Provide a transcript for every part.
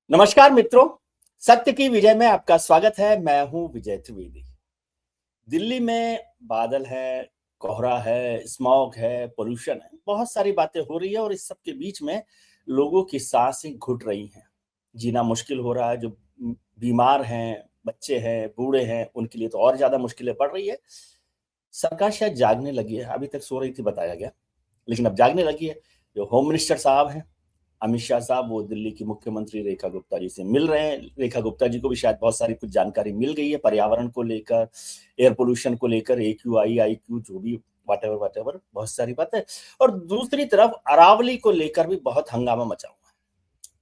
नमस्कार मित्रों, सत्य की विजय में आपका स्वागत है। मैं हूं विजय त्रिवेदी। दिल्ली में बादल है, कोहरा है, स्मॉग है, पोल्यूशन है, बहुत सारी बातें हो रही है और इस सब के बीच में लोगों की सांसें घुट रही हैं। जीना मुश्किल हो रहा है। जो बीमार हैं, बच्चे हैं, बूढ़े हैं, उनके लिए तो और ज्यादा मुश्किलें पड़ रही है। सरकार शायद जागने लगी है, अभी तक सो रही थी बताया गया, लेकिन अब जागने लगी है। जो होम मिनिस्टर साहब हैं, अमित शाह साहब, वो दिल्ली की मुख्यमंत्री रेखा गुप्ता जी से मिल रहे हैं। रेखा गुप्ता जी को भी शायद बहुत सारी कुछ जानकारी मिल गई है पर्यावरण को लेकर, एयर पोल्यूशन को लेकर, AQI IQ जो भी वट एवर बहुत सारी बातें। और दूसरी तरफ अरावली को लेकर भी बहुत हंगामा मचा हुआ है।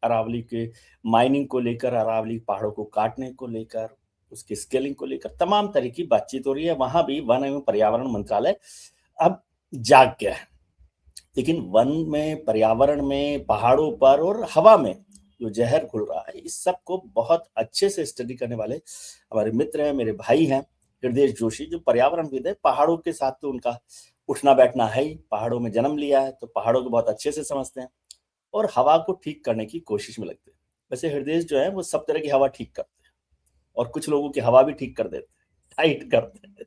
अरावली के माइनिंग को लेकर, अरावली पहाड़ों को काटने को लेकर, उसकी स्केलिंग को लेकर तमाम तरह की बातचीत हो रही है। वहां भी वन एवं पर्यावरण मंत्रालय अब जाग गया है। लेकिन वन में, पर्यावरण में, पहाड़ों पर और हवा में जो जहर घुल रहा है, इस सब को बहुत अच्छे से स्टडी करने वाले हमारे मित्र हैं, मेरे भाई हैं, हृदय जोशी, जो पर्यावरणविद है। पहाड़ों के साथ तो उनका उठना बैठना है ही, पहाड़ों में जन्म लिया है तो पहाड़ों को बहुत अच्छे से समझते हैं और हवा को ठीक करने की कोशिश में लगते हैं। वैसे हृदय जो है वो सब तरह की हवा ठीक करते हैं और कुछ लोगों की हवा भी ठीक कर देते हैं, टाइट करते हैं।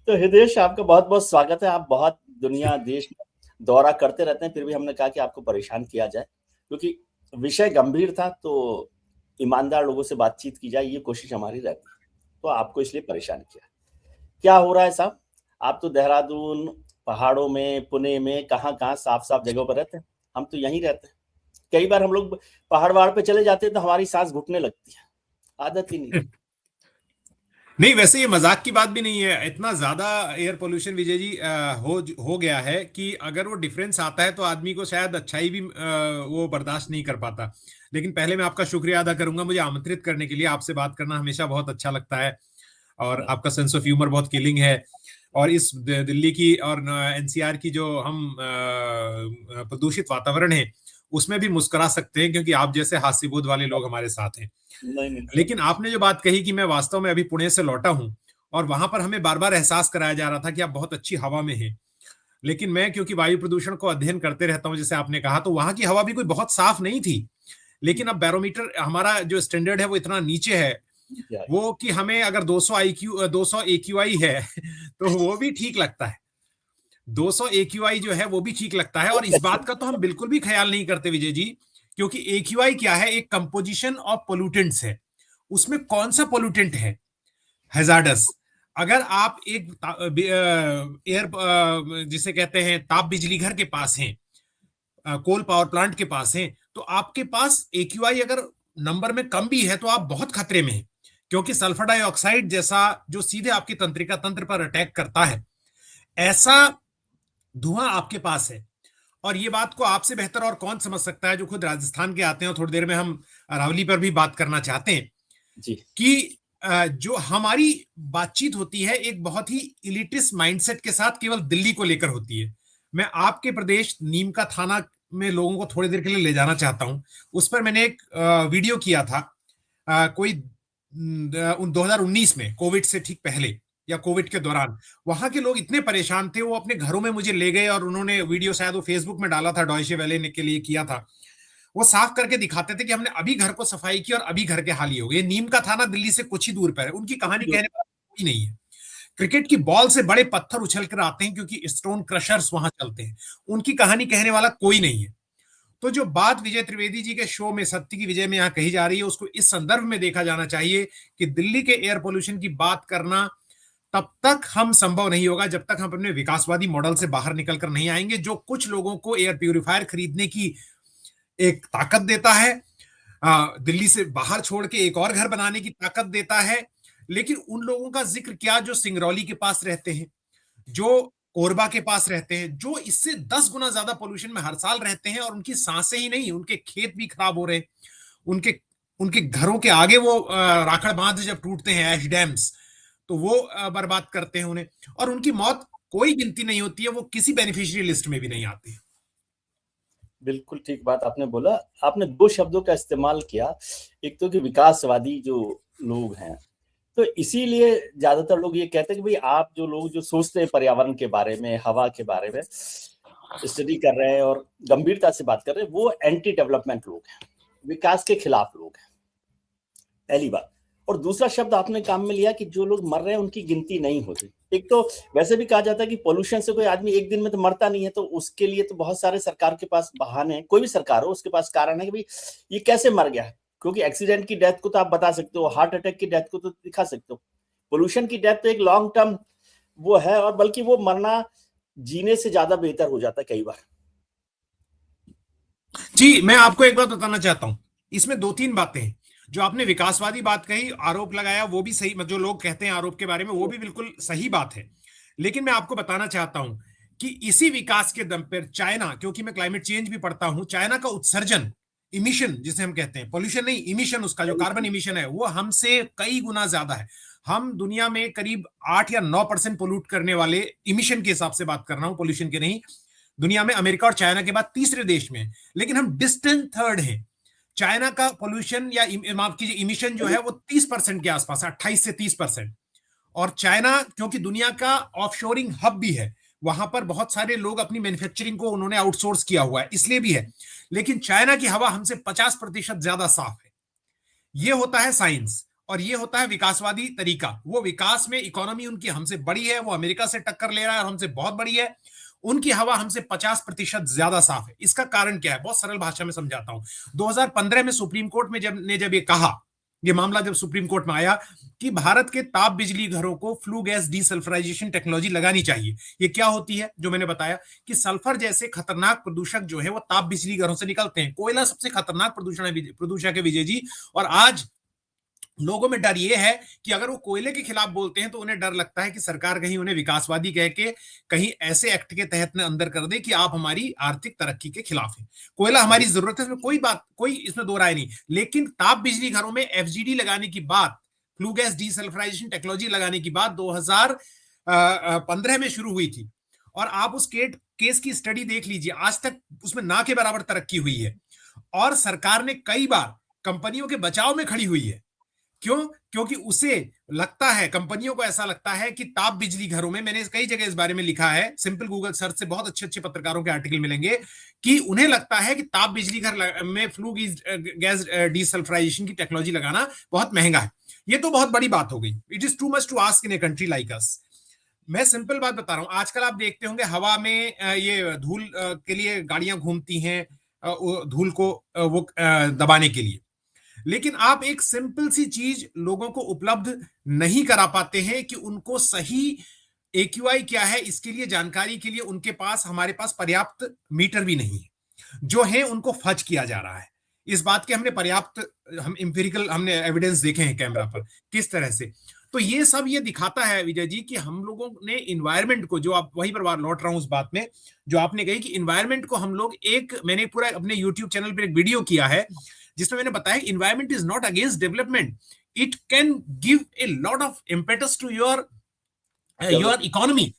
तो हृदय, आपका बहुत बहुत स्वागत है। आप बहुत दुनिया देश में दौरा करते रहते हैं, फिर भी हमने कहा कि आपको परेशान किया जाए, क्योंकि विषय गंभीर था तो ईमानदार लोगों से बातचीत की जाए, ये कोशिश हमारी रहती है। तो आपको इसलिए परेशान किया। क्या हो रहा है साहब? आप तो देहरादून, पहाड़ों में, पुणे में, कहाँ कहाँ साफ साफ जगहों पर रहते हैं। हम तो यहीं रहते हैं। कई बार हम लोग पहाड़ वहाड़ पे चले जाते हैं तो हमारी सांस घुटने लगती है, आदत ही नहीं रही। नहीं, वैसे ये मजाक की बात भी नहीं है। इतना ज्यादा एयर पोल्यूशन विजय जी हो गया है कि अगर वो डिफरेंस आता है तो आदमी को शायद अच्छाई भी वो बर्दाश्त नहीं कर पाता। लेकिन पहले मैं आपका शुक्रिया अदा करूंगा मुझे आमंत्रित करने के लिए। आपसे बात करना हमेशा बहुत अच्छा लगता है और आपका सेंस ऑफ ह्यूमर बहुत किलिंग है। और इस दिल्ली की और NCR की जो हम प्रदूषित वातावरण है उसमें भी मुस्कुरा सकते हैं, क्योंकि आप जैसे हास्यबोध वाले लोग हमारे साथ हैं। नहीं नहीं, सब लेकिन आपने जो बात कही कि मैं वास्तव में अभी पुणे से लौटा हूं और वहां पर हमें बार बार एहसास कराया जा रहा था कि आप बहुत अच्छी हवा में हैं। लेकिन मैं क्योंकि वायु प्रदूषण को अध्ययन करते रहता हूं, जैसे आपने कहा, तो वहां की हवा भी कोई बहुत साफ नहीं थी। लेकिन अब बैरोमीटर हमारा जो स्टैंडर्ड है वो इतना नीचे है क्या है? वो कि हमें अगर 200 AQI है तो वो भी ठीक लगता है। 200 AQI जो है वो भी ठीक लगता है। और इस बात का तो हम बिल्कुल भी ख्याल नहीं करते विजय जी, क्योंकि AQI क्या है? एक कंपोजिशन ऑफ पोल्यूटेंट्स है। उसमें कौन सा पोल्यूटेंट है हैजार्डस? अगर आप एक एयर जिसे कहते हैं ताप बिजली घर के पास हैं, कोल पावर प्लांट के पास हैं, तो आपके पास AQI अगर नंबर में कम भी है तो आप बहुत खतरे में हैं, क्योंकि सल्फर डाइऑक्साइड जैसा जो सीधे आपकी तंत्रिका तंत्र पर अटैक करता है, ऐसा धुआं आपके पास है। और ये बात को आपसे बेहतर और कौन समझ सकता है जो खुद राजस्थान के आते हैं। और थोड़ी देर में हम अरावली पर भी बात करना चाहते हैं जी। कि जो हमारी बातचीत होती है एक बहुत ही इलिटिस्ट माइंडसेट के साथ केवल दिल्ली को लेकर होती है। मैं आपके प्रदेश नीम का थाना में लोगों को थोड़ी देर के लिए ले जाना चाहता हूं। उस पर मैंने एक वीडियो किया था कोई 2019 में, कोविड से ठीक पहले या कोविड के दौरान। वहां के लोग इतने परेशान थे, वो अपने घरों में मुझे ले गए और उन्होंने वीडियो शायद वो फेसबुक में डाला था, डॉयचे वेले ने के लिए किया था। वो साफ करके दिखाते थे कि हमने अभी घर को सफाई की और अभी घर के हाल ही हो गए। नीम का थाना दिल्ली से कुछ ही दूर पर है। उनकी कहानी कहने वाला कोई नहीं है। क्रिकेट की बॉल से बड़े पत्थर उछल कर आते हैं क्योंकि स्टोन क्रशर्स वहां चलते हैं। उनकी कहानी कहने वाला कोई नहीं है। तो जो बात विजय त्रिवेदी जी के शो में सत्य की विजय में यहाँ कही जा रही है, उसको इस संदर्भ में देखा जाना चाहिए कि दिल्ली के एयर पोल्यूशन की बात करना तब तक हम संभव नहीं होगा जब तक हम अपने विकासवादी मॉडल से बाहर निकलकर नहीं आएंगे, जो कुछ लोगों को एयर प्यूरिफायर खरीदने की एक ताकत देता है, दिल्ली से बाहर छोड़ के एक और घर बनाने की ताकत देता है। लेकिन उन लोगों का जिक्र क्या जो सिंगरौली के पास रहते हैं, जो कोरबा के पास रहते हैं, जो इससे 10 गुना ज्यादा पोल्यूशन में हर साल रहते हैं और उनकी सांसें ही नहीं, उनके खेत भी खराब हो रहे हैं। उनके उनके घरों के आगे वो राखड़ बांध जब टूटते हैं, ऐश डैम्स, तो वो बर्बाद करते हैं उन्हें। और उनकी मौत कोई गिनती नहीं होती है, वो किसी बेनिफिशियरी लिस्ट में भी नहीं आती है। बिल्कुल ठीक बात आपने बोला। आपने दो शब्दों का इस्तेमाल किया, एक तो कि विकासवादी जो लोग हैं, तो इसीलिए ज्यादातर लोग ये कहते हैं कि भाई आप जो लोग जो सोचते हैं पर्यावरण के बारे में, हवा के बारे में, स्टडी कर रहे हैं और गंभीरता से बात कर रहे हैं, वो एंटी डेवलपमेंट लोग हैं। विकास के खिलाफ लोग हैं, पहली बात। और दूसरा शब्द आपने काम में लिया कि जो लोग मर रहे हैं उनकी गिनती नहीं होती। एक तो वैसे भी कहा जाता है कि पोल्यूशन से कोई आदमी एक दिन में तो मरता नहीं है, तो उसके लिए तो बहुत सारे सरकार के पास बहाने हैं, कोई भी सरकार हो उसके पास कारण है कि भाई ये कैसे मर गया है। क्योंकि एक्सीडेंट की डेथ को तो आप बता सकते हो, हार्ट अटैक की डेथ को तो दिखा सकते हो, पोल्यूशन की डेथ तो एक लॉन्ग टर्म वो है, और बल्कि वो मरना जीने से ज्यादा बेहतर हो जाता है कई बार। जी, मैं आपको एक बात बताना चाहता हूं, इसमें दो तीन बातें हैं। जो आपने विकासवादी बात कही, आरोप लगाया, वो भी सही, जो लोग कहते हैं आरोप के बारे में, वो भी बिल्कुल सही बात है। लेकिन मैं आपको बताना चाहता हूं कि इसी विकास के दम पर चाइना, क्योंकि मैं क्लाइमेट चेंज भी पढ़ता हूं, चाइना का उत्सर्जन, इमिशन जिसे हम कहते हैं, पोल्यूशन नहीं, इमिशन, उसका जो कार्बन इमिशन है वो हमसे कई गुना ज्यादा है। हम दुनिया में करीब 8 या 9% पोल्यूट करने वाले, इमिशन के हिसाब से बात कर रहा हूं, पोल्यूशन के नहीं, दुनिया में अमेरिका और चाइना के बाद तीसरे देश में, लेकिन हम डिस्टेंट थर्ड हैं। चाइना का पोल्यूशन या माफ कीजिए इमिशन जो है वो 30% के आसपास है, 28 से 30%। और चाइना क्योंकि दुनिया का ऑफशोरिंग हब भी है, वहां पर बहुत सारे लोग अपनी मैन्युफैक्चरिंग को उन्होंने आउटसोर्स किया हुआ है, इसलिए भी है। लेकिन चाइना की हवा हमसे 50% ज्यादा साफ है। ये होता है साइंस, और ये होता है विकासवादी तरीका। वो विकास में इकोनॉमी उनकी हमसे बड़ी है, वो अमेरिका से टक्कर ले रहा है और हमसे बहुत बड़ी है। उनकी हवा हमसे 50% ज्यादा साफ है। इसका कारण क्या है, बहुत सरल भाषा में समझाता हूं। 2015 में सुप्रीम कोर्ट में जब ये कहा, ये मामला जब सुप्रीम कोर्ट में आया कि भारत के ताप बिजली घरों को फ्लू गैस डीसल्फराइजेशन टेक्नोलॉजी लगानी चाहिए। ये क्या होती है, जो मैंने बताया कि सल्फर जैसे खतरनाक प्रदूषक जो है वो ताप बिजली घरों से निकलते हैं। कोयला सबसे खतरनाक प्रदूषक है विजय जी। और आज लोगों में डर यह है कि अगर वो कोयले के खिलाफ बोलते हैं तो उन्हें डर लगता है कि सरकार कहीं उन्हें विकासवादी कह के कहीं ऐसे एक्ट के तहत न अंदर कर दे कि आप हमारी आर्थिक तरक्की के खिलाफ हैं। कोयला हमारी जरूरत है, इसमें कोई इसमें दो राय नहीं। लेकिन ताप बिजली घरों में एफजीडी लगाने की बात, फ्लू गैस डीसल्फराइजेशन टेक्नोलॉजी लगाने की बात 2015 में शुरू हुई थी। और आप उस केस की स्टडी देख लीजिए, आज तक उसमें ना के बराबर तरक्की हुई है। और सरकार ने कई बार कंपनियों के बचाव में खड़ी हुई है। क्यों? क्योंकि उसे लगता है, कंपनियों को ऐसा लगता है कि ताप बिजली घरों में, मैंने कई जगह इस बारे में लिखा है, सिंपल गूगल सर्च से बहुत अच्छे अच्छे पत्रकारों के आर्टिकल मिलेंगे, कि उन्हें लगता है कि ताप बिजली घर में फ्लू गैस डीसल्फराइजेशन की टेक्नोलॉजी लगाना बहुत महंगा है। ये तो बहुत बड़ी बात हो गई। It is too much to ask in a country like us. मैं सिंपल बात बता रहा हूं, आजकल आप देखते होंगे हवा में ये धूल के लिए गाड़ियां घूमती हैं, धूल को वो दबाने के लिए। लेकिन आप एक सिंपल सी चीज लोगों को उपलब्ध नहीं करा पाते हैं कि उनको सही AQI क्या है, इसके लिए जानकारी के लिए उनके पास, हमारे पास पर्याप्त मीटर भी नहीं है। जो है उनको फज किया जा रहा है। इस बात के हमने पर्याप्त, हम इंपेरिकल हमने एविडेंस देखे हैं कैमरा पर किस तरह से। तो ये सब ये दिखाता है विजय जी कि हम लोगों ने इन्वायरमेंट को, जो आप वहीं पर लौट रहा हूं उस बात में जो आपने कही कि इन्वायरमेंट को हम लोग मैंने पूरा अपने यूट्यूब चैनल पर एक वीडियो किया है जिसमें मैंने बताया environment is not against development, it can give a lot of impetus to your economy.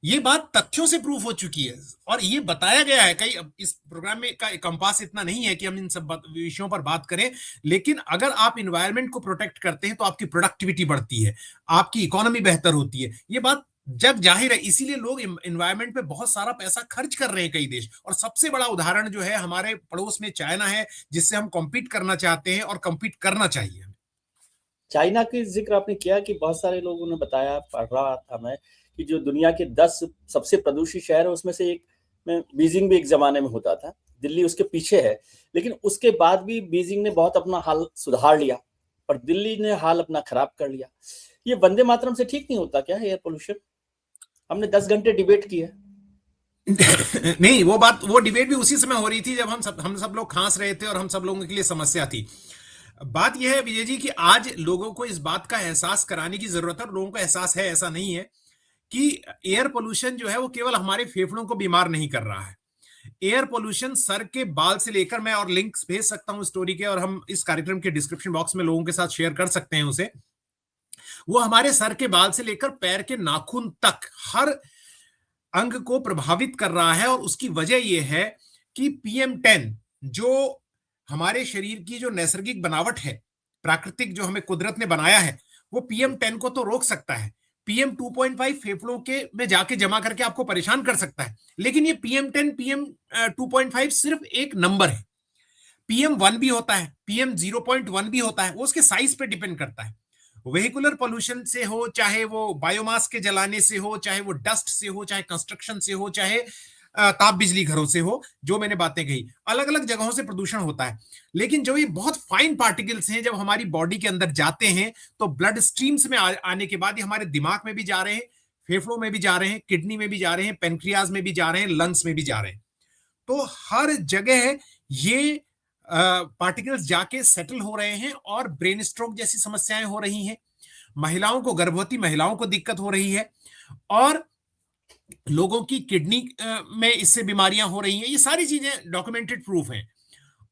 ये बात तथ्यों से प्रूफ हो चुकी है और ये बताया गया है। कई इस प्रोग्राम में का कंपास इतना नहीं है कि हम इन सब विषयों पर बात करें, लेकिन अगर आप इन्वायरमेंट को प्रोटेक्ट करते हैं तो आपकी प्रोडक्टिविटी बढ़ती है, आपकी इकोनॉमी बेहतर होती है। ये बात जग जाहिर है, इसीलिए लोग इन्वायरमेंट पे बहुत सारा पैसा खर्च कर रहे हैं कई देश। और सबसे बड़ा उदाहरण जो है हमारे पड़ोस में चाइना है, जिससे हम कॉम्पीट करना चाहते हैं और कॉम्पीट करना चाहिए। चाइना के जिक्र आपने किया कि बहुत सारे लोगों ने बताया, पढ़ रहा था मैं, कि जो दुनिया के 10 सबसे प्रदूषित शहर है उसमें से एक में बीजिंग भी एक जमाने में होता था, दिल्ली उसके पीछे है। लेकिन उसके बाद भी बीजिंग ने बहुत अपना हाल सुधार लिया और दिल्ली ने हाल अपना खराब कर लिया। ये वंदे मातरम से ठीक नहीं होता क्या एयर पोल्यूशन? हमने 10 घंटे डिबेट की है। नहीं, वो डिबेट भी उसी समय हो रही थी जब हम सब लोग खांस रहे थे और हम सब लोगों के लिए समस्या थी। बात यह है विजय जी कि आज लोगों को इस बात का एहसास कराने की जरूरत है, और लोगों को एहसास है, ऐसा नहीं है कि एयर पोल्यूशन जो है वो केवल हमारे फेफड़ों को बीमार नहीं कर रहा है। एयर पोल्यूशन सर के बाल से लेकर, मैं और लिंक्स भेज सकता हूं स्टोरी के, और हम इस कार्यक्रम के डिस्क्रिप्शन बॉक्स में लोगों के साथ शेयर कर सकते हैं उसे। वो हमारे सर के बाल से लेकर पैर के नाखून तक हर अंग को प्रभावित कर रहा है। और उसकी वजह यह है कि PM10 जो हमारे शरीर की जो नैसर्गिक बनावट है, प्राकृतिक जो हमें कुदरत ने बनाया है, वो PM10 को तो रोक सकता है। PM2.5 फेफड़ों के में जाके जमा करके आपको परेशान कर सकता है। लेकिन ये PM10 PM2.5 सिर्फ एक नंबर है। PM1 भी होता है, PM0.1 भी होता है, वो उसके साइज पे डिपेंड करता है। वेहिकुलर पोल्यूशन से हो, चाहे वो बायोमास के जलाने से हो, चाहे वो डस्ट से हो, चाहे कंस्ट्रक्शन से हो, चाहे ताप बिजली घरों से हो, जो मैंने बातें कही, अलग अलग जगहों से प्रदूषण होता है। लेकिन जो ये बहुत फाइन पार्टिकल्स हैं, जब हमारी बॉडी के अंदर जाते हैं तो ब्लड स्ट्रीम्स में आने के बाद ये हमारे दिमाग में भी जा रहे हैं, फेफड़ों में भी जा रहे हैं, किडनी में भी जा रहे हैं, पेनक्रियाज में भी जा रहे हैं, लंग्स में भी जा रहे हैं। तो हर जगह ये पार्टिकल्स जाके सेटल हो रहे हैं और ब्रेन स्ट्रोक जैसी समस्याएं हो रही हैं। महिलाओं को, गर्भवती महिलाओं को दिक्कत हो रही है और लोगों की किडनी में इससे बीमारियां हो रही हैं। ये सारी चीजें डॉक्यूमेंटेड प्रूफ हैं।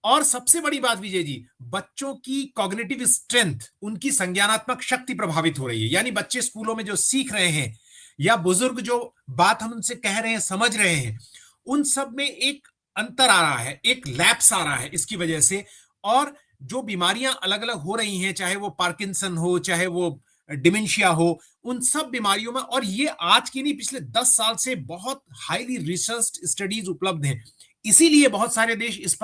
और सबसे बड़ी बात विजय जी, बच्चों की कॉग्निटिव स्ट्रेंथ, उनकी संज्ञानात्मक शक्ति प्रभावित हो रही है। यानी बच्चे स्कूलों में जो सीख रहे हैं या बुजुर्ग जो बात हम उनसे कह रहे हैं, समझ रहे हैं, उन सब में एक अंतर आ रहा है, एक लैप्स आ रहा है इसकी वजह से। और जो बीमारियां अलग अलग हो रही हैं, चाहे वो पार्किंसन हो, चाहे वो डिमेंशिया हो, उन सब बीमारियों में, और ये आज की नहीं, पिछले 10 साल से बहुत हाईली रिसर्च स्टडीज उपलब्ध हैं। इसीलिए बहुत सारे देश इस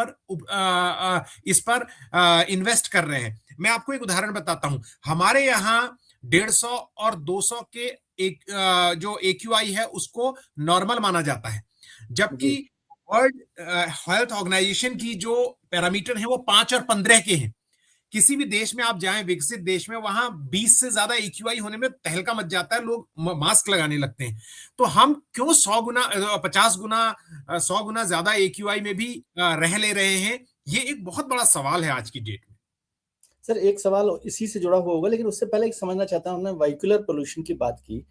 पर इन्वेस्ट कर रहे हैं। मैं आपको एक उदाहरण बताता हूं। हमारे यहाँ 150 और 200 के एक जो AQI है उसको नॉर्मल माना जाता है, जबकि वर्ल्ड हेल्थ ऑर्गेनाइजेशन की जो पैरामीटर है वो 5 और 15 के हैं। किसी भी देश में आप जाएं, विकसित देश में, वहां 20 से ज्यादा AQI होने में तहलका मच जाता है, लोग मास्क लगाने लगते हैं। तो हम क्यों 100 गुना, 50 गुना, 100 गुना ज्यादा AQI में भी रह ले रहे हैं? ये एक बहुत बड़ा सवाल है आज की डेट में। सर एक सवाल इसी से जुड़ा हुआ होगा, लेकिन उससे पहले एक समझना चाहता हूं। हमने व्हीकुलर पोल्यूशन की बात की,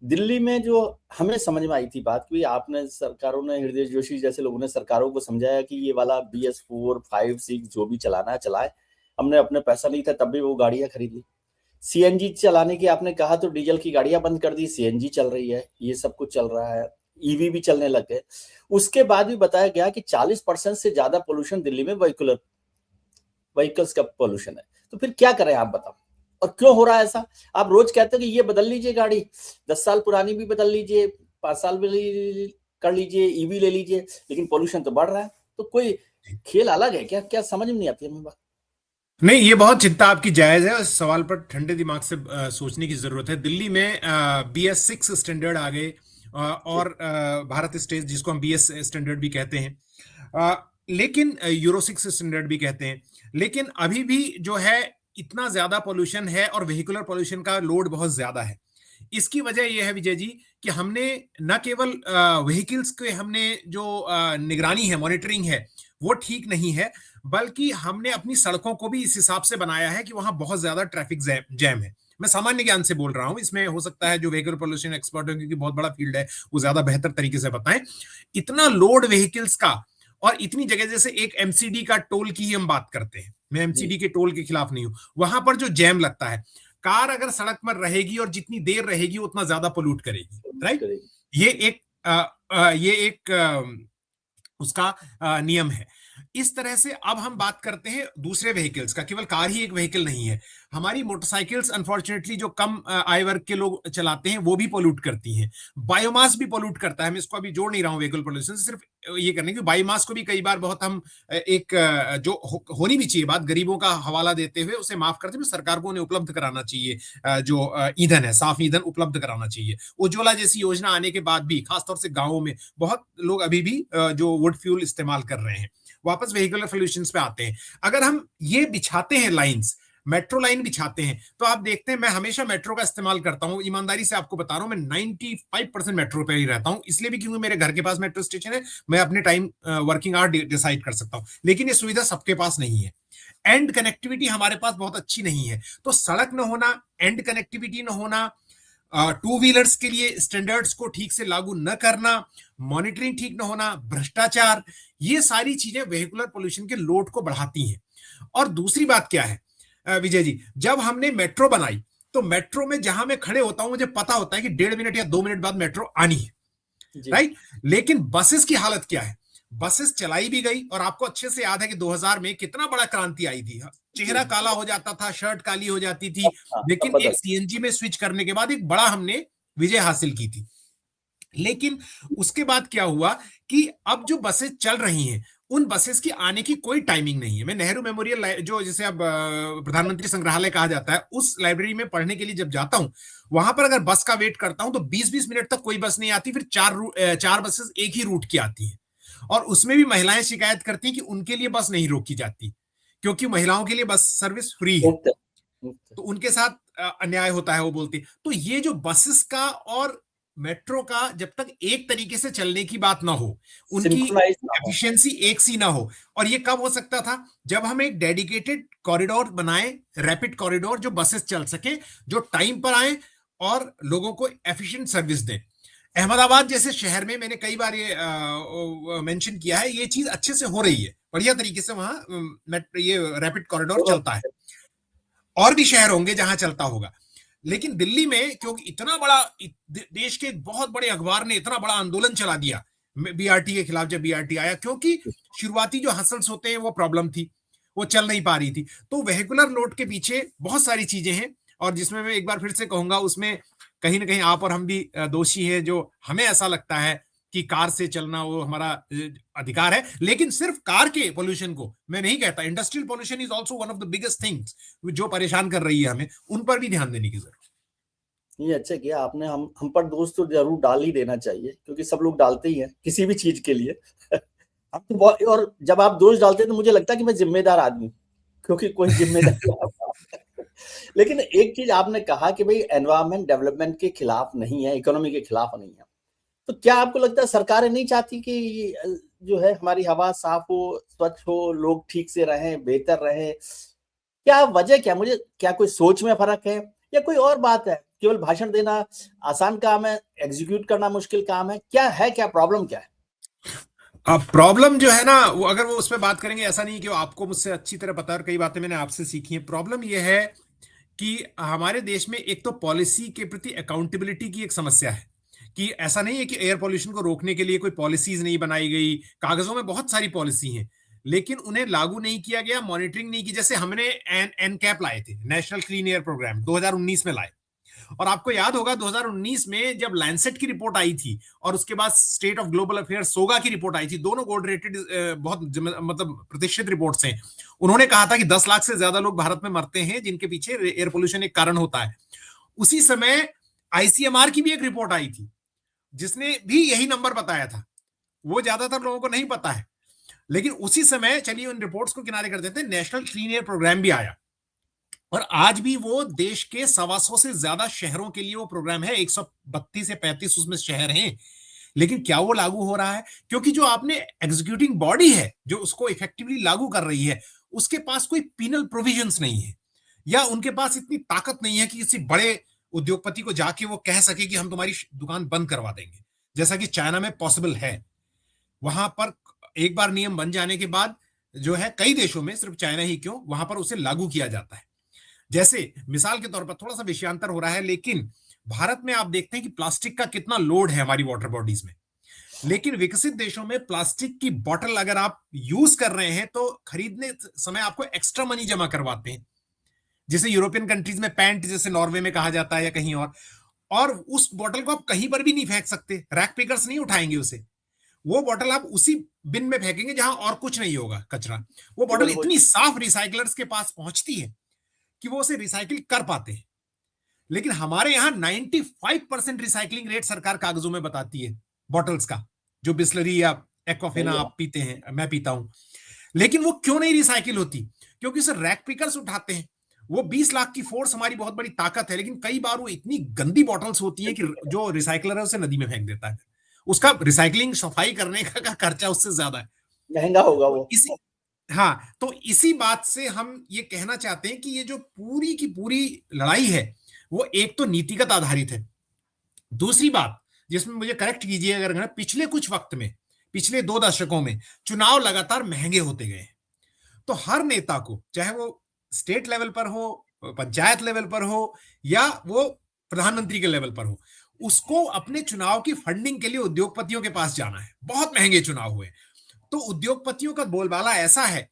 दिल्ली में जो हमें समझ में आई थी बात की, आपने, सरकारों ने, हृदय जोशी जैसे लोगों ने सरकारों को समझाया कि ये वाला BS4, 5, 6 जो भी चलाना है चलाए। हमने अपने पैसा नहीं था तब भी वो गाड़ियां खरीद ली। CNG चलाने की आपने कहा तो डीजल की गाड़ियां बंद कर दी, CNG चल रही है, ये सब कुछ चल रहा है, EV भी चलने लग गए। उसके बाद भी बताया गया कि 40% से ज्यादा पोल्यूशन दिल्ली में व्हीकल्स का पोल्यूशन है। तो फिर क्या करें आप बताओ, और क्यों हो रहा है ऐसा? आप रोज कहते हो कि ये बदल लीजिए गाड़ी, 10 साल पुरानी भी बदल लीजिए, 5 साल भी कर लीजिए, EV ले लीजिए, लेकिन पोल्यूशन तो बढ़ रहा है। तो कोई खेल अलग है क्या? क्या समझ में नहीं आती हमें बात। नहीं, ये बहुत चिंता आपकी जायज है। इस सवाल पर ठंडे दिमाग से सोचने की जरूरत है। दिल्ली में BS6 स्टैंडर्ड आ गए और भारत स्टेज, जिसको हम BS स्टैंडर्ड भी कहते हैं, लेकिन यूरो 6 स्टैंडर्ड भी कहते हैं। लेकिन अभी भी जो है इतना ज्यादा पोल्यूशन है और वेहिकुलर पोल्यूशन का लोड बहुत ज्यादा है। इसकी वजह यह है विजय जी कि हमने न केवल व्हीकल्स के, हमने जो निगरानी है, मॉनिटरिंग है, वो ठीक नहीं है, बल्कि हमने अपनी सड़कों को भी इस हिसाब से बनाया है कि वहां बहुत ज्यादा ट्रैफिक जैम है। मैं सामान्य ज्ञान से बोल रहा हूं, इसमें हो सकता है जो व्हीकल पोल्यूशन एक्सपर्ट है, क्योंकि बहुत बड़ा फील्ड है, वो ज्यादा बेहतर तरीके से बताएं। इतना लोड व्हीकल्स का और इतनी जगह, जैसे एक MCD का टोल की ही हम बात करते हैं, मैं MCD के टोल के खिलाफ नहीं हूं, वहां पर जो जैम लगता है, कार अगर सड़क पर रहेगी और जितनी देर रहेगी उतना ज्यादा पोल्यूट करेगी, राइट? ये एक उसका नियम है। इस तरह से अब हम बात करते हैं दूसरे व्हीकल्स का। केवल कार ही एक व्हीकल नहीं है, हमारी मोटरसाइकिल्स अनफॉर्चुनेटली जो कम आय वर्ग के लोग चलाते हैं वो भी पोल्यूट करती हैं। बायोमास भी पोल्यूट करता है। मैं इसको अभी जोड़ नहीं रहा हूं व्हीकल पोल्यूशन, सिर्फ ये करने की, बायोमास को भी कई बार बहुत हम एक जो होनी भी चाहिए बात, गरीबों का हवाला देते हुए उसे माफ करते हुए सरकार को उन्हें उपलब्ध कराना चाहिए, जो ईंधन है, साफ ईंधन उपलब्ध कराना चाहिए। उज्ज्वला जैसी योजना आने के बाद भी खासतौर से गांवों में बहुत लोग अभी भी जो वुड फ्यूल इस्तेमाल कर रहे हैं। वापस व्हीकुलर पोल्यूशन पे आते हैं। अगर हम ये बिछाते हैं लाइंस, मेट्रो लाइन बिछाते हैं, तो आप देखते हैं, मैं हमेशा मेट्रो का इस्तेमाल करता हूं, ईमानदारी से आपको बता रहा हूं, मैं 95% मेट्रो पे ही रहता हूं, इसलिए भी क्योंकि मेरे घर के पास मेट्रो स्टेशन है, मैं अपने टाइम वर्किंग आवर डिसाइड कर सकता हूं। लेकिन ये सुविधा सबके पास नहीं है। एंड कनेक्टिविटी हमारे पास बहुत अच्छी नहीं है। तो सड़क न होना, एंड कनेक्टिविटी न होना, टू व्हीलर्स के लिए स्टैंडर्ड्स को ठीक से लागू न करना, मॉनिटरिंग ठीक न होना, भ्रष्टाचार, ये सारी चीजें वेहिकुलर पोल्यूशन के लोड को बढ़ाती हैं। और दूसरी बात क्या है विजय जी, जब हमने मेट्रो बनाई तो मेट्रो में जहां मैं खड़े होता हूं मुझे पता होता है कि 1.5 मिनट या 2 मिनट बाद मेट्रो आनी है, राइट? लेकिन बसेस की हालत क्या है? बसेस चलाई भी गई और आपको अच्छे से याद है कि 2000 में कितना बड़ा क्रांति आई थी, चेहरा काला हो जाता था, शर्ट काली हो जाती थी, लेकिन एक CNG में स्विच करने के बाद एक बड़ा हमने विजय हासिल की थी। लेकिन उसके बाद क्या हुआ कि अब जो बसें चल रही हैं उन बसेस की आने की कोई टाइमिंग नहीं है। मैं नेहरू मेमोरियल जो जिसे अब प्रधानमंत्री संग्रहालय कहा जाता है, उस लाइब्रेरी में पढ़ने के लिए जब जाता हूं, वहां पर अगर बस का वेट करता हूं तो 20-20 मिनट तक कोई बस नहीं आती, फिर चार बसेस एक ही रूट की आती है, और उसमें भी महिलाएं शिकायत करती हैं कि उनके लिए बस नहीं रोकी जाती, क्योंकि महिलाओं के लिए बस सर्विस फ्री है। मुफ्त मुफ्त। तो उनके साथ अन्याय होता है, वो बोलती है। तो ये जो बसेस का और मेट्रो का जब तक एक तरीके से चलने की बात ना हो, उनकी सिंक्रोनाइज ना हो। एफिशिएंसी एक सी ना हो, और ये कब हो सकता था, जब हम एक डेडिकेटेड कॉरिडोर बनाए, रैपिड कॉरिडोर, जो बसेस चल सके, जो टाइम पर आए और लोगों को एफिशिएंट सर्विस दे। अहमदाबाद जैसे शहर में मैंने कई बार ये मेंशन किया है, ये चीज अच्छे से हो रही है, बढ़िया तरीके से वहां ये रैपिड कॉरिडोर चलता है। और भी शहर होंगे जहां चलता होगा, लेकिन दिल्ली में क्योंकि इतना बड़ा देश के बहुत बड़े अखबार ने इतना बड़ा आंदोलन चला दिया बीआरटी के खिलाफ, जब बीआरटी आया, क्योंकि शुरुआती जो हसल्स होते हैं वो प्रॉब्लम थी, वो चल नहीं पा रही थी। तो वेहिकुलर नोट के पीछे बहुत सारी चीजें हैं, और जिसमें मैं एक बार फिर से कहूंगा, उसमें कहीं ना कहीं आप और हम भी दोषी है, जो हमें ऐसा लगता है कि कार से चलना वो हमारा अधिकार है, लेकिन सिर्फ कार के पोल्यूशन को मैं नहीं कहता, industrial pollution is also one of the biggest things जो परेशान कर रही है हमें, उन पर भी ध्यान देने की जरूरत। ये अच्छा किया आपने, हम पर दोष तो जरूर डाल ही देना चाहिए, क्योंकि सब लोग डालते ही हैं किसी भी चीज के लिए। हम तो बहुत, और जब आप दोष डालते हैं तो मुझे लगता है कि मैं जिम्मेदार आदमी, क्योंकि कोई जिम्मेदारी। लेकिन एक चीज आपने कहा कि भाई एनवायरमेंट डेवलपमेंट के खिलाफ नहीं है, इकोनॉमी के खिलाफ नहीं है, तो क्या आपको लगता है सरकारें नहीं चाहती कि जो है हमारी हवा साफ हो, स्वच्छ हो, लोग ठीक से रहें, बेहतर रहे? क्या वजह, क्या मुझे, क्या कोई सोच में फर्क है या कोई और बात है? केवल भाषण देना आसान काम है, एग्जीक्यूट करना मुश्किल काम है? क्या है, क्या प्रॉब्लम क्या है? अब प्रॉब्लम जो है ना, वो अगर वो उस पर बात करेंगे, ऐसा नहीं कि वो आपको मुझसे अच्छी तरह पता है, और कई बातें मैंने आपसे सीखी है। प्रॉब्लम यह है कि हमारे देश में एक तो पॉलिसी के प्रति अकाउंटेबिलिटी की एक समस्या है, कि ऐसा नहीं है कि एयर पॉल्यूशन को रोकने के लिए कोई पॉलिसीज नहीं बनाई गई, कागजों में बहुत सारी पॉलिसी हैं, लेकिन उन्हें लागू नहीं किया गया, मॉनिटरिंग नहीं की। जैसे हमने एन कैप लाए थे, नेशनल क्लीन एयर प्रोग्राम, 2019 में लाए, और आपको याद होगा 2019 में जब लैंसेट की रिपोर्ट आई थी, और उसके बाद स्टेट ऑफ ग्लोबल अफेयर्स सोगा की रिपोर्ट आई थी, दोनों गोल्ड रेटेड बहुत मतलब प्रतिष्ठित रिपोर्ट्स हैं। उन्होंने कहा था कि 10 लाख से ज्यादा लोग भारत में मरते हैं जिनके पीछे एयर पोल्यूशन एक कारण होता है। उसी समय आईसीएमआर की भी एक रिपोर्ट आई थी, जिसने भी यही नंबर बताया था, वो ज्यादातर लोगों को नहीं पता है। लेकिन उसी समय, चलिए उन रिपोर्ट्स को किनारे कर देते हैं, नेशनल क्लीन एयर प्रोग्राम भी आया, और आज भी वो देश के 125 से ज्यादा शहरों के लिए वो प्रोग्राम है, 132 से 35 उसमें शहर हैं। लेकिन क्या वो लागू हो रहा है? क्योंकि जो आपने एग्जीक्यूटिंग बॉडी है जो उसको इफेक्टिवली लागू कर रही है, उसके पास कोई पिनल प्रोविजंस नहीं है, या उनके पास इतनी ताकत नहीं है कि किसी बड़े उद्योगपति को जाके वो कह सके कि हम तुम्हारी दुकान बंद करवा देंगे, जैसा कि चाइना में पॉसिबल है। वहां पर एक बार नियम बन जाने के बाद जो है, कई देशों में, सिर्फ चाइना ही क्यों, वहां पर उसे लागू किया जाता है। जैसे मिसाल के तौर पर, थोड़ा सा विषयांतर हो रहा है, लेकिन भारत में आप देखते हैं कि प्लास्टिक का कितना लोड है हमारी वाटर बॉडीज में, लेकिन विकसित देशों में प्लास्टिक की बोतल अगर आप यूज कर रहे हैं तो खरीदने समय आपको एक्स्ट्रा मनी जमा करवाते हैं, जैसे यूरोपियन कंट्रीज में पैंट, जैसे नॉर्वे में कहा जाता है या कहीं और उस बोतल को आप कहीं पर भी नहीं फेंक सकते, रैक पिकर्स नहीं उठाएंगे उसे, वो बोतल आप उसी बिन में फेंकेंगे जहां और कुछ नहीं होगा कचरा। वो बोतल इतनी साफ रिसाइकलर्स के पास पहुंचती है कि वो उसे रिसाइकिल कर पाते हैं। लेकिन हमारे यहां 95% रिसाइकलिंग रेट सरकार कागजों में बताती है बॉटल्स का, जो बिस्लरी या एक्वाफिना आप पीते हैं, मैं पीता हूं। लेकिन वो क्यों नहीं रिसाइकिल होती? क्योंकि उसे रैक पिकर्स उठाते हैं। वो 20 लाख की फोर्स हमारी बहुत बड़ी ताकत है, लेकिन कई बार वो इतनी गंदी बॉटल्स होती हैं कि जो रिसाइकलर है उसे नदी में फेंक देता है। उसका रिसाइकलिंग, सफाई करने का खर्चा उससे ज्यादा है, महंगा होगा वो। हाँ, तो इसी बात से हम ये कहना चाहते हैं कि ये जो पूरी की पूरी लड़ाई है, वो एक तो नीतिगत आधारित है। दूसरी बात, जिसमें मुझे करेक्ट कीजिए अगर, पिछले कुछ वक्त में, पिछले 2 दशकों में चुनाव लगातार महंगे होते गए, तो हर नेता को, चाहे वो स्टेट लेवल पर हो, पंचायत लेवल पर हो, या वो प्रधानमंत्री के लेवल पर हो, उसको अपने चुनाव की फंडिंग के लिए उद्योगपतियों के पास जाना है। बहुत महंगे चुनाव हुए, तो उद्योगपतियों का बोलबाला ऐसा है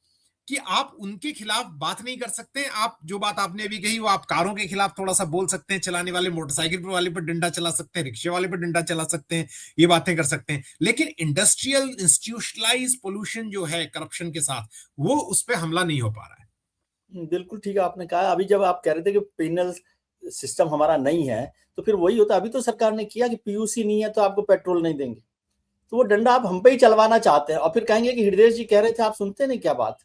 कि आप उनके खिलाफ बात नहीं कर सकते। आप जो बात आपने अभी कही वो आप कारों के खिलाफ थोड़ा सा बोल सकते हैं, चलाने वाले मोटरसाइकिल वाले पर डंडा चला सकते हैं, रिक्शे वाले पर डंडा चला सकते हैं, ये बातें कर सकते हैं, लेकिन इंडस्ट्रियल इंस्टीट्यूशनलाइज पोल्यूशन जो है करप्शन के साथ, वो उस पर हमला नहीं हो पा रहा है। बिल्कुल ठीक है आपने कहा। अभी जब आप कह रहे थे कि पेनल सिस्टम हमारा नहीं है, तो फिर वही होता। अभी तो सरकार ने किया कि पीयूसी नहीं है तो आपको पेट्रोल नहीं देंगे, तो वो डंडा आप हम पे ही चलवाना चाहते हैं और फिर कहेंगे कि हृदय जी कह रहे थे, आप सुनते नहीं क्या बात।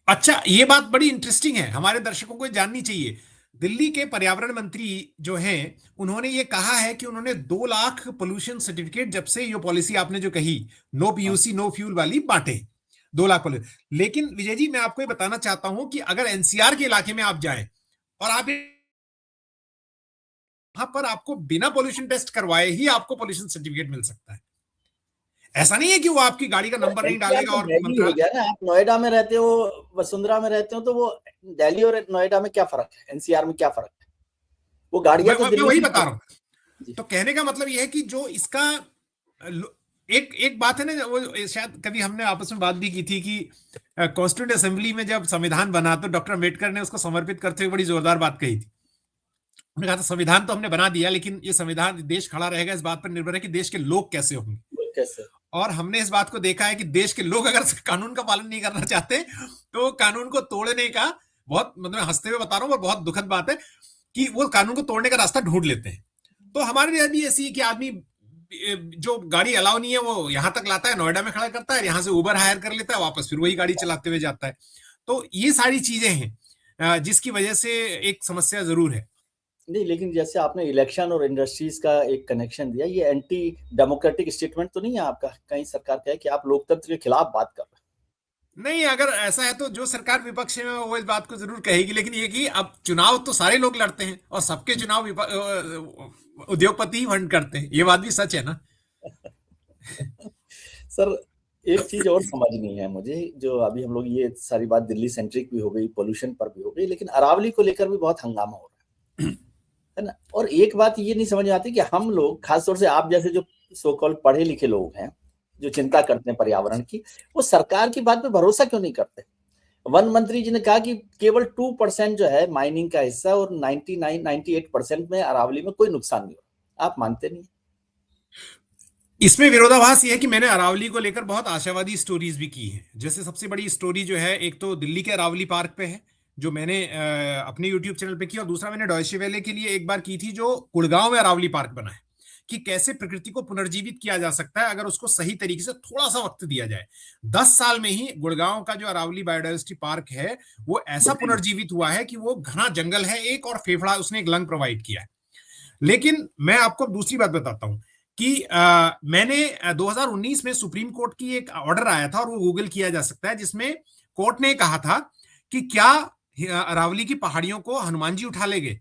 अच्छा, ये बात बड़ी इंटरेस्टिंग है, हमारे दर्शकों को जाननी चाहिए। दिल्ली के पर्यावरण मंत्री जो हैं, उन्होंने ये कहा है कि उन्होंने 2 लाख पोल्यूशन सर्टिफिकेट, जब से ये पॉलिसी आपने जो कही नो हाँ। पीयूसी नो फ्यूल वाली, बांटे 2 लाख पोल्यूशन। लेकिन विजय जी, मैं आपको ये बताना चाहता हूं कि अगर एनसीआर के इलाके में आप जाएं और आप वहां पर, आपको बिना पोल्यूशन टेस्ट करवाए ही आपको पोल्यूशन सर्टिफिकेट मिल सकता है। ऐसा नहीं है कि वो आपकी गाड़ी का नंबर नहीं एनसीआर डालेगा तो और दिल्ली हो मंत्रालय। गया ना। आप नोएडा में रहते हो, वसुंधरा में रहते हो, तो वो दिल्ली और नोएडा में क्या फर्क है, एनसीआर में क्या फर्क है? वो गाड़ियां तो मैं दिल्ली वही की बता रहा चलती हूं। हैं। तो कहने का मतलब यह है कि जो इसका एक एक बात है ना, वो शायद कभी हमने आपस में बात भी की थी कि कॉन्स्टिट्यूंट असेंबली में जब संविधान बना तो डॉक्टर अम्बेडकर ने उसको समर्पित करते हुए बड़ी जोरदार बात कही थी। उन्होंने कहा था संविधान तो हमने बना दिया, लेकिन ये संविधान, देश खड़ा रहेगा इस बात पर निर्भर है कि देश के लोग कैसे होंगे। वो कैसे? और हमने इस बात को देखा है कि देश के लोग अगर कानून का पालन नहीं करना चाहते तो कानून को तोड़ने का, बहुत मतलब हंसते हुए बता रहा हूं, और बहुत दुखद बात है कि वो कानून को तोड़ने का रास्ता ढूंढ लेते हैं। तो हमारे लिए भी ऐसी कि आदमी जो गाड़ी अलाउ नहीं है वो यहां तक लाता है, नोएडा में खड़ा करता है, यहां से उबर हायर कर लेता है, वापस फिर वही गाड़ी चलाते हुए जाता है। तो ये सारी चीजें हैं जिसकी वजह से एक समस्या जरूर है। नहीं, लेकिन जैसे आपने इलेक्शन और इंडस्ट्रीज का एक कनेक्शन दिया, ये एंटी डेमोक्रेटिक स्टेटमेंट तो नहीं है आपका? कहीं सरकार कहे कि आप लोकतंत्र के खिलाफ बात कर रहे नहीं, अगर ऐसा है तो जो सरकार विपक्ष में वो इस बात को जरूर कहेगी, लेकिन ये कि अब चुनाव तो सारे लोग लड़ते हैं और सबके चुनाव उद्योगपति ही फंड करते हैं, ये बात भी सच है ना। हैं। सर, एक चीज और समझनी है मुझे, जो अभी हम लोग ये सारी बात दिल्ली सेंट्रिक भी हो गई, पोल्यूशन पर भी हो गई, लेकिन अरावली को लेकर भी बहुत हंगामा हो रहा है ना। और एक बात ये नहीं समझ में आती कि हम लोग, खासतौर से आप जैसे जो सो कॉल्ड पढ़े लिखे लोग हैं, जो चिंता करते हैं पर्यावरण की, वो सरकार की बात पे भरोसा क्यों नहीं करते? वन मंत्री जी ने कहा कि केवल 2% जो है माइनिंग का हिस्सा, और 98% में अरावली में कोई नुकसान नहीं हो। आप मानते नहीं? इसमें विरोधाभास ये है कि मैंने अरावली को लेकर बहुत आशावादी स्टोरीज भी की हैं। जैसे सबसे बड़ी स्टोरी जो है, एक तो दिल्ली के अरावली पार्क पे है, जो मैंने अपने यूट्यूब चैनल पे की, और दूसरा मैंने डॉयचे वेले के लिए एक बार की थी, जो गुड़गांव में अरावली पार्क बना है, कि कैसे प्रकृति को पुनर्जीवित किया जा सकता है अगर उसको सही तरीके से थोड़ा सा वक्त दिया जाए। 10 साल में ही गुड़गांव का जो अरावली बायोडायवर्सिटी पार्क है वो ऐसा पुनर्जीवित हुआ है कि वो घना जंगल है एक, और फेफड़ा उसने एक लंग प्रोवाइड किया है। लेकिन मैं आपको दूसरी बात बताता हूं कि मैंने 2019 में सुप्रीम कोर्ट की एक ऑर्डर आया था, और वो गूगल किया जा सकता है, जिसमें कोर्ट ने कहा था कि क्या अरावली की पहाड़ियों को हनुमान जी उठा ले गए,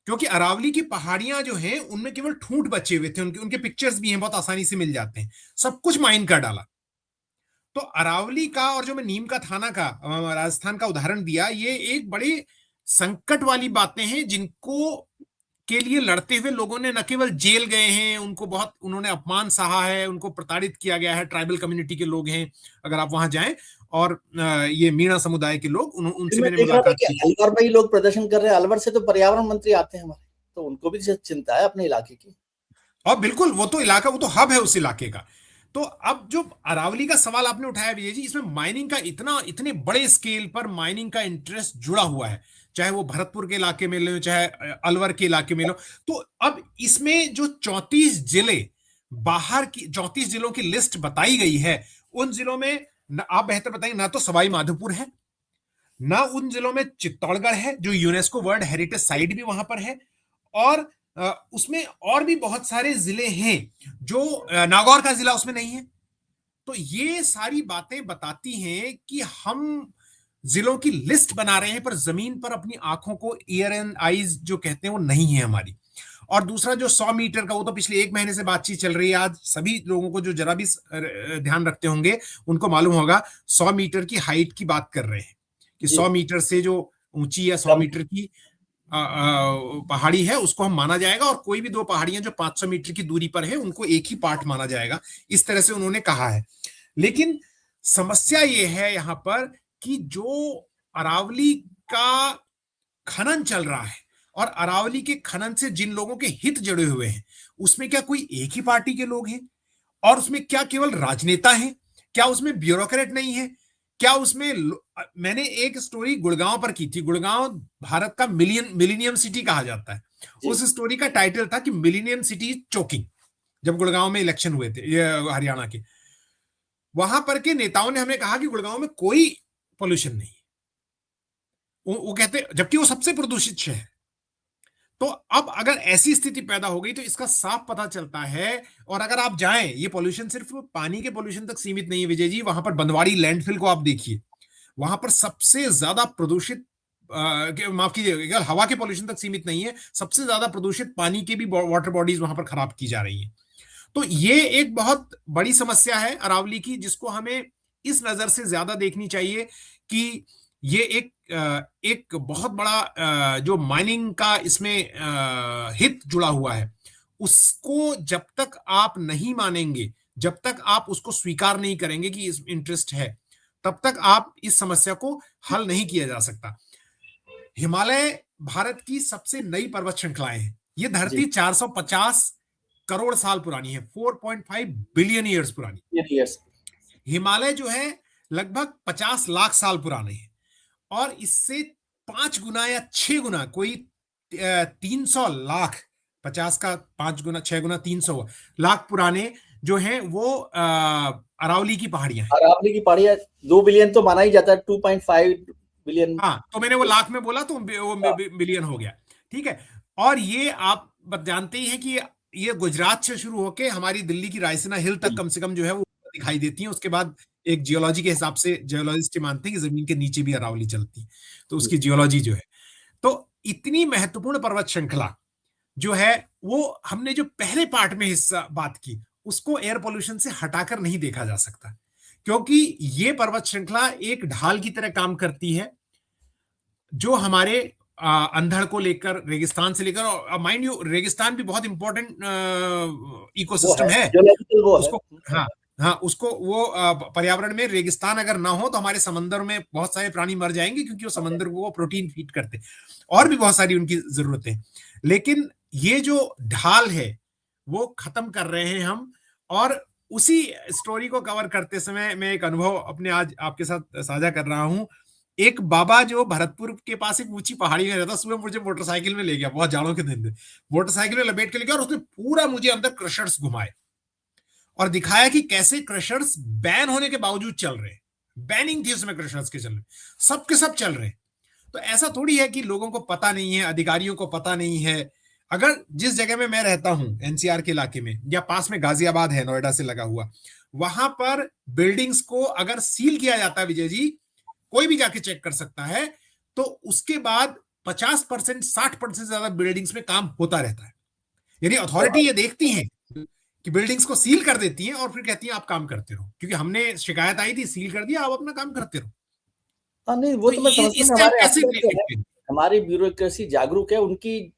क्योंकि अरावली की पहाड़ियां जो हैं उनमें केवल ठूंठ बचे हुए थे, उनके संकेत भी हैं, बहुत आसानी से मिल जाते हैं, सब कुछ माइन कर डाला। तो अरावली का, और जो मैं नीम का थाना का राजस्थान का उदाहरण दिया, ये एक बड़े संकट वाली बातें हैं जिनको के लिए लड़ते हुए लोगों ने न केवल जेल गए हैं, उनको बहुत, उन्होंने अपमान सहा है, उनको प्रताड़ित किया गया है। ट्राइबल कम्युनिटी के लोग हैं, अगर आप वहां जाएं, और ये मीणा समुदाय के लोग, उनसे मैं मैंने देख रहा था मुलाकात कि की। अलवर में ही लोग प्रदर्शन कर रहे हैं। अलवर से तो पर्यावरण मंत्री आते हैं हमारे, तो उनको भी चिंता है अपने इलाके की। और बिल्कुल, वो तो इलाका, वो तो हब है उस इलाके का। तो अब जो अरावली का सवाल आपने उठाया विजय जी, इसमें माइनिंग का इतने बड़े स्केल पर माइनिंग का इंटरेस्ट जुड़ा हुआ है, चाहे वो भरतपुर के इलाके में लो, चाहे अलवर के इलाके में लो। तो अब इसमें जो 34 जिले, बाहर की 34 जिलों की लिस्ट बताई गई है, उन जिलों में आप बेहतर बताएंगे, ना तो सवाई माधोपुर है, ना उन जिलों में चित्तौड़गढ़ है, जो यूनेस्को वर्ल्ड हेरिटेज साइट भी वहां पर है, और उसमें और भी बहुत सारे जिले हैं, जो नागौर का जिला उसमें नहीं है। तो ये सारी बातें बताती हैं कि हम जिलों की लिस्ट बना रहे हैं, पर जमीन पर अपनी आंखों को, ईयर एंड आईज जो कहते हैं, वो नहीं है हमारी। और दूसरा जो 100 मीटर का, वो तो पिछले 1 महीने से बातचीत चल रही है। आज सभी लोगों को जो जरा भी ध्यान रखते होंगे उनको मालूम होगा, 100 मीटर की हाइट की बात कर रहे हैं, कि 100 मीटर से जो ऊंची या 100 मीटर की पहाड़ी है उसको हम माना जाएगा, और कोई भी 2 पहाड़ियां जो 500 मीटर की दूरी पर है उनको एक ही पार्ट माना जाएगा, इस तरह से उन्होंने कहा है। लेकिन समस्या ये है यहां पर कि जो अरावली का खनन चल रहा है और अरावली के खनन से जिन लोगों के हित जुड़े हुए हैं, उसमें क्या कोई एक ही पार्टी के लोग हैं? और उसमें क्या केवल राजनेता हैं? क्या उसमें ब्यूरोक्रेट नहीं है? क्या उसमें मैंने एक स्टोरी गुड़गांव पर की थी। गुड़गांव भारत का मिलीनियम सिटी कहा जाता है। उस स्टोरी का टाइटल था कि मिलीनियम सिटी चोकिंग। जब गुड़गांव में इलेक्शन हुए थे, ये हरियाणा के, वहां पर के नेताओं ने हमें कहा कि गुड़गांव में कोई पोल्यूशन नहीं। वो कहते, जबकि वो सबसे प्रदूषित शहर। तो अब अगर ऐसी स्थिति पैदा हो गई तो इसका साफ पता चलता है। और अगर आप जाएं, ये पोल्यूशन सिर्फ पानी के पोल्यूशन तक सीमित नहीं है विजय जी। वहां पर बंदवाड़ी लैंडफिल को आप देखिए, वहां पर सबसे ज्यादा प्रदूषित, माफ कीजिए, हवा के पोल्यूशन तक सीमित नहीं है, सबसे ज्यादा प्रदूषित पानी के भी वाटर बॉडीज वहां पर खराब की जा रही हैं। तो ये एक बहुत बड़ी समस्या है अरावली की, जिसको हमें इस नजर से ज्यादा देखनी चाहिए कि ये एक बहुत बड़ा जो माइनिंग का इसमें हित जुड़ा हुआ है, उसको जब तक आप नहीं मानेंगे, जब तक आप उसको स्वीकार नहीं करेंगे कि इस इंटरेस्ट है, तब तक आप इस समस्या को हल नहीं किया जा सकता। हिमालय भारत की सबसे नई पर्वत श्रृंखलाएं हैं। ये धरती 450 करोड़ साल पुरानी है, 4.5 बिलियन ईयर्स पुरानी। हिमालय जो है लगभग 50 लाख साल पुराने हैं। और इससे 5 गुना या 6 गुना, कोई 300 लाख, 50 का 5 गुना 6 गुना 300 लाख पुराने जो हैं वो अरावली की पहाड़ियां हैं। अरावली की पहाड़ियां 2 बिलियन तो माना ही जाता है, 2.5 बिलियन। हाँ, तो मैंने वो लाख में बोला तो वो मिलियन हो गया, ठीक है। और ये आप जानते ही हैं कि ये गुजरात से शुरू होके हमारी दिल्ली की रायसीना हिल तक कम से कम जो है वो दिखाई देती है। उसके बाद एक जियोलॉजी के हिसाब से जियोलॉजिस्ट मानते हैं कि जमीन के नीचे भी अरावली चलती है, तो उसकी जियोलॉजी जो है। तो इतनी महत्वपूर्ण पर्वत श्रृंखला जो है, वो हमने जो पहले पार्ट में हिस्सा बात की, उसको एयर पोल्यूशन से हटाकर नहीं देखा जा सकता, क्योंकि ये पर्वत श्रृंखला एक ढाल की तरह काम करती है जो हमारे अंधड़ को लेकर, रेगिस्तान से लेकर, और माइंड यू रेगिस्तान भी बहुत इंपॉर्टेंट इकोसिस्टम है उसको। हाँ हाँ, उसको वो पर्यावरण में रेगिस्तान अगर ना हो तो हमारे समंदर में बहुत सारे प्राणी मर जाएंगे, क्योंकि वो समंदर को वो प्रोटीन फीड करते, और भी बहुत सारी उनकी जरूरतें। लेकिन ये जो ढाल है वो खत्म कर रहे हैं हम। और उसी स्टोरी को कवर करते समय मैं एक अनुभव अपने आज आपके साथ साझा कर रहा हूं। एक बाबा जो भरतपुर के पास एक ऊंची पहाड़ी में रहता, सुबह मुझे मोटरसाइकिल में ले गया, बहुत जाड़ों के दिन थे, मोटरसाइकिल में लपेट के ले गया, और उसने पूरा मुझे अंदर क्रशर्स घुमाए और दिखाया कि कैसे क्रशर्स बैन होने के बावजूद चल रहे हैं। बैनिंग थी उसमें क्रशर्स के चल सब चल रहे हैं। तो ऐसा थोड़ी है कि लोगों को पता नहीं है, अधिकारियों को पता नहीं है। अगर जिस जगह में मैं रहता हूं, एनसीआर के इलाके में, या पास में गाजियाबाद है, नोएडा से लगा हुआ, वहां पर बिल्डिंग्स को अगर सील किया जाता है विजय जी, कोई भी जाके चेक कर सकता है, तो उसके बाद 50% 60% ज्यादा बिल्डिंग्स में काम होता रहता है। यानी अथॉरिटी ये देखती है कि बिल्डिंग्स को सील कर देती हैं और फिर कहती हैं आप काम करते रहो, क्योंकि हमने शिकायत आई थी, सील कर दिया, आप अपना काम करते रहो। हाँ नहीं, वो तो मैं समझता हूँ, हमारे अफसर जो है, हमारी ब्यूरोक्रेसी जागरूक है, उनकी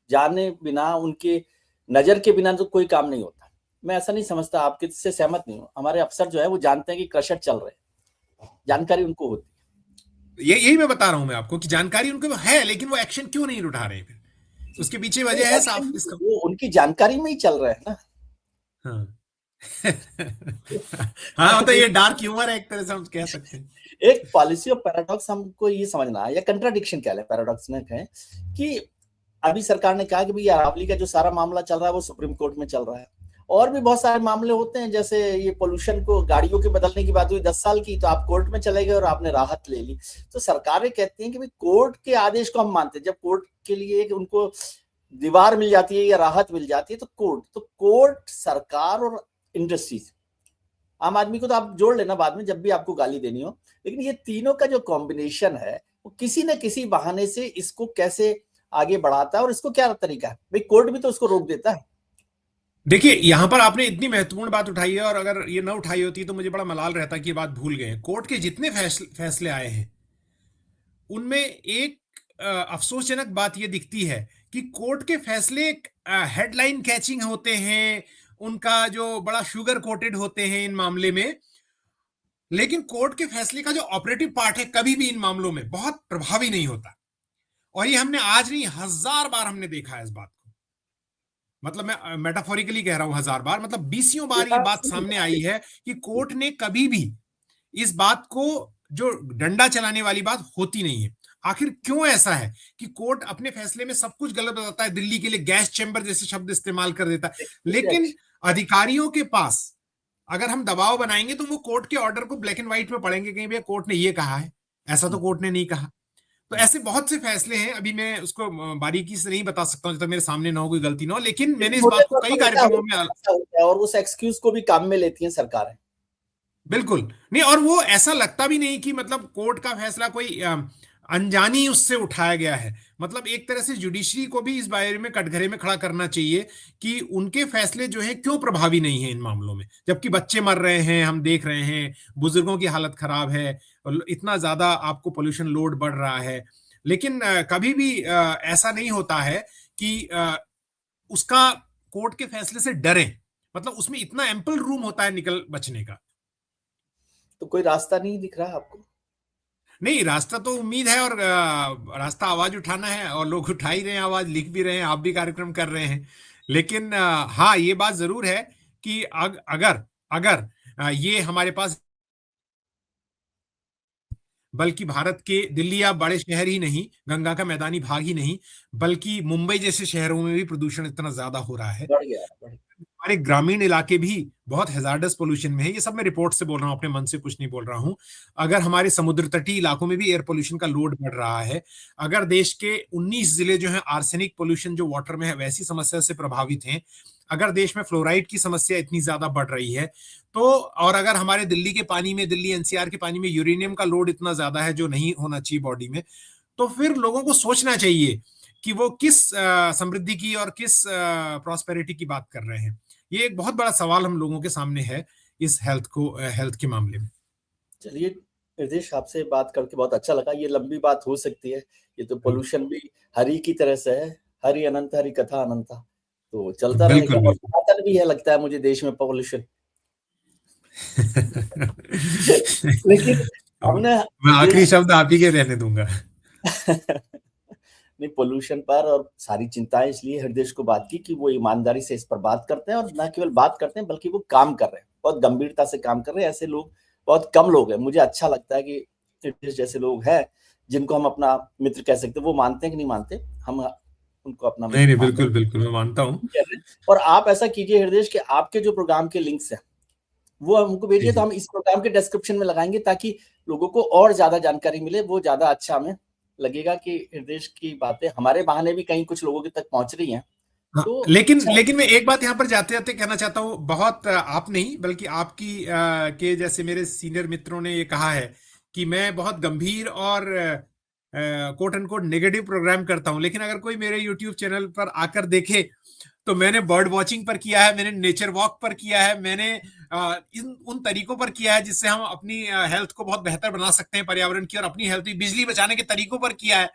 जाने बिना, उनके नजर के बिना तो कोई काम नहीं होता। मैं ऐसा नहीं समझता, आपके से सहमत नहीं हूँ। हमारे अफसर जो है वो जानते हैं कि क्रशर चल रहे हैं, जानकारी उनको होती है। यही मैं बता रहा हूं मैं आपको कि जानकारी उनको है, लेकिन वो एक्शन क्यों नहीं उठा रहे हैं? उसके पीछे वजह है साफ इसका, वो उनकी जानकारी में ही चल रहे हैं ना। हाँ हाँ, तो ये डार्क ह्यूमर है एक तरह से हम कह सकते हैं। एक पॉलिसी ऑफ पैराडॉक्स हमको ये समझना है, या कंट्राडिक्शन कह ले, पैराडॉक्स में कहें कि अभी सरकार ने कहा कि भाई अरावली का जो सारा मामला चल रहा है वो सुप्रीम कोर्ट में चल रहा है, और भी बहुत सारे मामले होते हैं, जैसे ये पोल्यूशन को, गाड़ियों के बदलने की बात हुई 10 साल की, तो आप कोर्ट में चले गए और आपने राहत ले ली। तो सरकारें कहती हैं कि भाई कोर्ट के आदेश को हम मानते हैं। जब कोर्ट के लिए उनको दीवार मिल जाती है या राहत मिल जाती है, तो कोर्ट सरकार और इंडस्ट्रीज, आम आदमी को तो आप जोड़ लेना बाद में जब भी आपको गाली देनी हो, लेकिन ये तीनों का जो कॉम्बिनेशन है वो किसी न किसी बहाने से इसको कैसे आगे बढ़ाता है, और इसको क्या तरीका है, भाई कोर्ट भी तो उसको रोक देता है। देखिए, यहां पर आपने इतनी महत्वपूर्ण बात उठाई है, और अगर ये ना उठाई होती तो मुझे बड़ा मलाल रहता कि ये बात भूल गए। कोर्ट के जितने फैसले आए हैं उनमें एक अफसोसजनक बात यह दिखती है कि कोर्ट के फैसले हेडलाइन कैचिंग होते हैं, उनका जो बड़ा शुगर कोटेड होते हैं इन मामले में, लेकिन कोर्ट के फैसले का जो ऑपरेटिव पार्ट है कभी भी इन मामलों में बहुत प्रभावी नहीं होता। और ये हमने आज नहीं, 1000 बार हमने देखा है इस बात को। मतलब मैं मेटाफोरिकली कह रहा हूं 1000 बार, मतलब 20 बार ये बात सामने आई है कि कोर्ट ने कभी भी इस बात को, जो डंडा चलाने वाली बात होती नहीं है। आखिर क्यों ऐसा है कि कोर्ट अपने फैसले में सब कुछ गलत बताता है, दिल्ली के लिए गैस चैम्बर जैसे शब्द इस्तेमाल कर देता है, लेकिन अधिकारियों के पास अगर हम दबाव बनाएंगे तो वो कोर्ट के ऑर्डर को ब्लैक एंड व्हाइट में पढ़ेंगे, कहीं भैया कोर्ट ने ये कहा है, ऐसा तो कोर्ट ने नहीं कहा। तो ऐसे बहुत से फैसले हैं, अभी मैं उसको बारीकी से नहीं बता सकता हूं जब तक मेरे सामने ना हो, कोई गलती ना हो, लेकिन मैंने इस बात को कई कार्यक्रमों में और उस एक्सक्यूज को भी काम में लेती हैं सरकारें। बिल्कुल नहीं, और वो ऐसा लगता भी नहीं कि मतलब कोर्ट का फैसला कोई अनजानी उससे उठाया गया है। मतलब एक तरह से जुडिशरी को भी इस बारे में कटघरे में खड़ा करना चाहिए कि उनके फैसले जो है क्यों प्रभावी नहीं है इन मामलों में, जबकि बच्चे मर रहे हैं, हम देख रहे हैं, बुजुर्गों की हालत खराब है, इतना ज्यादा आपको पोल्यूशन लोड बढ़ रहा है, लेकिन कभी भी ऐसा नहीं होता है कि उसका कोर्ट के फैसले से डरे। मतलब उसमें इतना एम्पल रूम होता है निकल बचने का। तो कोई रास्ता नहीं दिख रहा आपको? नहीं, रास्ता तो उम्मीद है, और रास्ता आवाज उठाना है, और लोग उठा ही रहे हैं आवाज, लिख भी रहे हैं, आप भी कार्यक्रम कर रहे हैं। लेकिन हाँ, ये बात जरूर है कि अगर अगर ये हमारे पास, बल्कि भारत के दिल्ली या बड़े शहर ही नहीं, गंगा का मैदानी भाग ही नहीं, बल्कि मुंबई जैसे शहरों में भी प्रदूषण इतना ज्यादा हो रहा है। बढ़ गया, हमारे ग्रामीण इलाके भी बहुत हैजार्डस पोल्यूशन में है। ये सब मैं रिपोर्ट से बोल रहा हूँ, अपने मन से कुछ नहीं बोल रहा हूँ। अगर हमारे समुद्र तटीय इलाकों में भी एयर पोल्यूशन का लोड बढ़ रहा है, अगर देश के 19 जिले जो है आर्सेनिक पोल्यूशन जो वाटर में है वैसी समस्या से प्रभावित हैं, अगर देश में फ्लोराइड की समस्या इतनी ज्यादा बढ़ रही है, तो और अगर हमारे दिल्ली के पानी में, दिल्ली एनसीआर के पानी में यूरेनियम का लोड इतना ज्यादा है जो नहीं होना चाहिए बॉडी में, तो फिर लोगों को सोचना चाहिए कि वो किस समृद्धि की और किस प्रॉस्पेरिटी की बात कर रहे हैं। ये एक बहुत बड़ा सवाल हम लोगों के सामने है इस हेल्थ के मामले में। चलिए निर्देश, आपसे बात करके बहुत अच्छा लगा। ये लंबी बात हो सकती है, ये तो पोल्यूशन भी हरि की तरह से है, हरि अनंत हरि कथा अनंता, तो चलता रहेगा। और सनातन भी है लगता है मुझे देश में पोल्यूशन। लेकिन हमने मैं आखिरी शब्द आप ही के रहने दूंगा। नहीं, पोल्यूशन पर और सारी चिंताएं इसलिए हृदय को बात की कि वो ईमानदारी से इस पर बात करते हैं, और न केवल बात करते हैं बल्कि वो काम कर रहे हैं, बहुत गंभीरता से काम कर रहे हैं। ऐसे लोग बहुत कम लोग हैं। मुझे अच्छा लगता है कि हृदय जैसे लोग हैं जिनको हम अपना मित्र कह सकते हैं। वो मानते हैं कि नहीं मानते, हम उनको अपना नहीं मित्र नहीं, बिल्कुल बिल्कुल मैं मानता हूँ। और आप ऐसा कीजिए हृदय कि आपके जो प्रोग्राम के लिंक्स हैं वो हमको भेजिए, तो हम इस प्रोग्राम के डिस्क्रिप्शन में लगाएंगे ताकि लोगों को और ज्यादा जानकारी मिले। वो ज्यादा अच्छा हमें लगेगा कि हृदय की बातें हमारे बहाने भी कहीं कुछ लोगों के तक पहुंच रही हैं। तो लेकिन मैं एक बात यहाँ पर जाते जाते कहना चाहता हूँ, बहुत आप नहीं बल्कि आपकी के जैसे मेरे सीनियर मित्रों ने ये कहा है कि मैं बहुत गंभीर और quote and quote negative program करता हूँ, लेकिन अगर कोई मेरे यूट्यूब चैनल पर आकर देखे तो मैंने बर्ड वॉचिंग पर किया है, मैंने नेचर वॉक पर किया है, मैंने उन तरीकों पर किया है जिससे हम अपनी हेल्थ को बहुत बेहतर बना सकते हैं पर्यावरण की, और अपनी हेल्थ, बिजली बचाने के तरीकों पर किया है।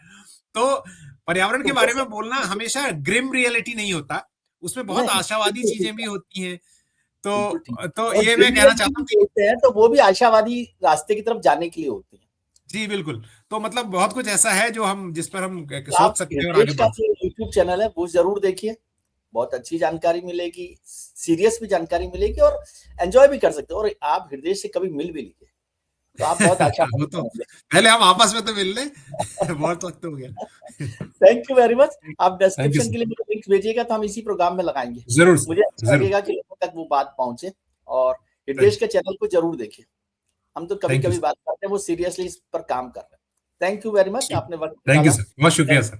तो पर्यावरण के बारे में बोलना हमेशा ग्रिम रियलिटी नहीं होता, उसमें बहुत आशावादी चीजें भी होती हैं। तो ये मैं कहना चाहता हूँ, तो वो भी आशावादी रास्ते की तरफ जाने के लिए होती है। जी बिल्कुल। तो मतलब बहुत कुछ ऐसा है जो हम, जिस पर हम सोच सकते हैं और आगे बढ़। यूट्यूब चैनल है वो जरूर देखिए, बहुत अच्छी जानकारी मिलेगी, सीरियस भी जानकारी मिलेगी, और एंजॉय भी कर सकते हो। और आप हृदय से कभी मिल भी लीजिए तो आप बहुत अच्छा वो तो पहले हम आपस में तो मिल ले। बहुत वक्त हो गया। Thank you very much. आप डिस्क्रिप्शन के लिए मुझे लिंक भेजिएगा तो हम इसी प्रोग्राम में लगाएंगे। जरूर मुझे अच्छा लगेगा कि लोगों तक वो बात पहुंचे, और हृदय के चैनल को जरूर देखिए। हम तो कभी कभी बात करते हैं, वो सीरियसली इस पर काम कर रहे हैं। थैंक यू वेरी मच, आपने वक्त थैंक यू सर, बहुत शुक्रिया सर।